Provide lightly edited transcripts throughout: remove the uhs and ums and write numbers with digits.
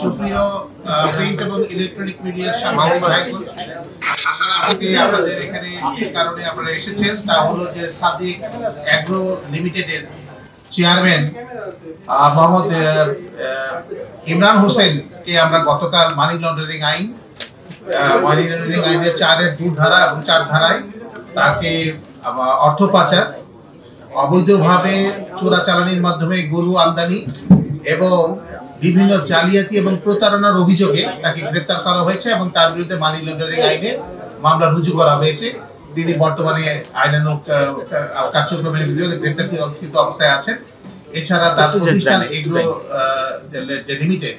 সুপ্রিয় প্রিন্ট এবং ইলেকট্রনিক মিডিয়ার সাংবাদিক ভাইবোন, আজকে আমাদের এখানে যে কারণে আপনারা এসেছেন তা হলো যে সাদিক অ্যাগ্রো লিমিটেডের চেয়ারম্যান মোহাম্মদ ইমরান হোসেনকে আমরা গতকাল মানি লন্ডারিং আইনের 4-2 ধারা এবং 4 ধারায় তাকে অর্থ পাচার, অবৈধভাবে চোরাচালানির মাধ্যমে গরু আমদানি এবং বিভিন্ন জালিয়াতি এবং প্রতারণার অভিযোগে তাকে গ্রেফতার করা হয়েছে এবং তার বিরুদ্ধে মানি লন্ডারিং আইনে মামলা রুজু করা হয়েছে। তিনি বর্তমানে আইনানুগ কার্যক্রমের বিরুদ্ধে গ্রেফতারকৃত অবস্থায় আছেন। এছাড়া তার প্রতিষ্ঠান এগ্রো যে লিমিটেড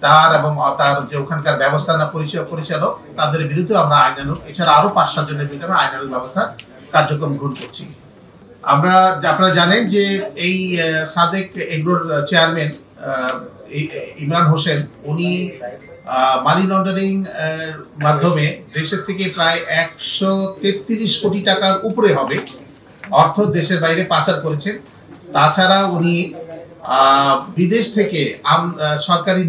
তার এবং তার যে ওখানকার ব্যবস্থাপনা পরিচালক তাদের বিরুদ্ধে আমরা আইনানুগ, এছাড়া আরো 5-7 জনের বিরুদ্ধে আমরা আইনানুগ ব্যবস্থা কার্যক্রম গ্রহণ করছি। আপনারা জানেন যে এই সাদেক এগ্রোর চেয়ারম্যান ইমরান হোসেন উনি মানি লন্ডারিং মাধ্যমে দেশের থেকে প্রায় 133 কোটি টাকার উপরে হবে অর্থ দেশের বাইরে পাচার করেছেন। তাছাড়া উনি বিদেশ থেকে সরকারি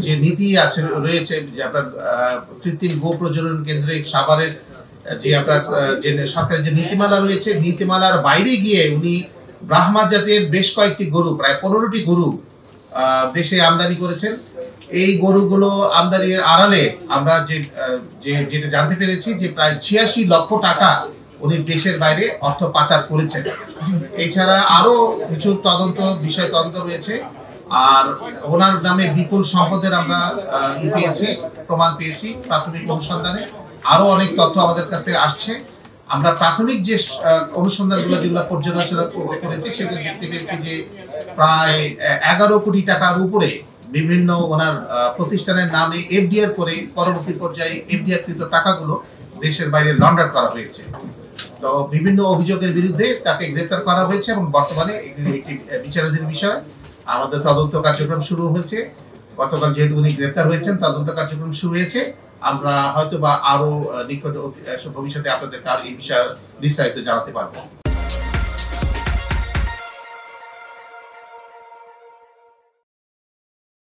যে নীতি আছে রয়েছে, যে আপনার কৃত্রিম গো প্রজনন কেন্দ্রে সাভারের যে আপনার যে সরকারি যে নীতিমালা রয়েছে, নীতিমালার বাইরে গিয়ে উনি ব্রাহ্মা জাতের বেশ কয়েকটি গরু, প্রায় 15টি গরু দেশে আমদানি করেছেন। এই গরুগুলো আমদানির আড়ালে আমরা যেটা জানতে পেরেছি যে প্রায় 86 লক্ষ টাকা উনি দেশের বাইরে অর্থ পাচার করেছেন। এছাড়া আরো কিছু তদন্ত রয়েছে। আর ওনার নামে বিপুল সম্পদের আমরা প্রমাণ পেয়েছি প্রাথমিক অনুসন্ধানে। আরো অনেক তথ্য আমাদের কাছে আসছে। আমরা প্রাথমিক যে অনুসন্ধানগুলো যেগুলো পর্যালোচনা করেছি সেগুলো দেখতে পেয়েছি যে প্রায় 11 কোটি টাকার উপরে বিভিন্ন ওনার প্রতিষ্ঠানের নামে এফডিআর করে পরবর্তী পর্যায়ে এফডিআর কৃত টাকাগুলো দেশের বাইরে লন্ডার করা হয়েছে। তো বিভিন্ন অভিযোগের বিরুদ্ধে তাকে গ্রেফতার করা হয়েছে এবং বর্তমানে একটি বিচারাধীন বিষয়। আমাদের তদন্ত কার্যক্রম শুরু হয়েছে। গতকাল যেহেতু উনি গ্রেফতার হয়েছেন, তদন্ত কার্যক্রম শুরু হয়েছে। আমরা হয়তো বা আরো নিকট ভবিষ্যতে আপনাদেরকে আর এই বিষয়ে বিস্তারিত জানাতে পারবো।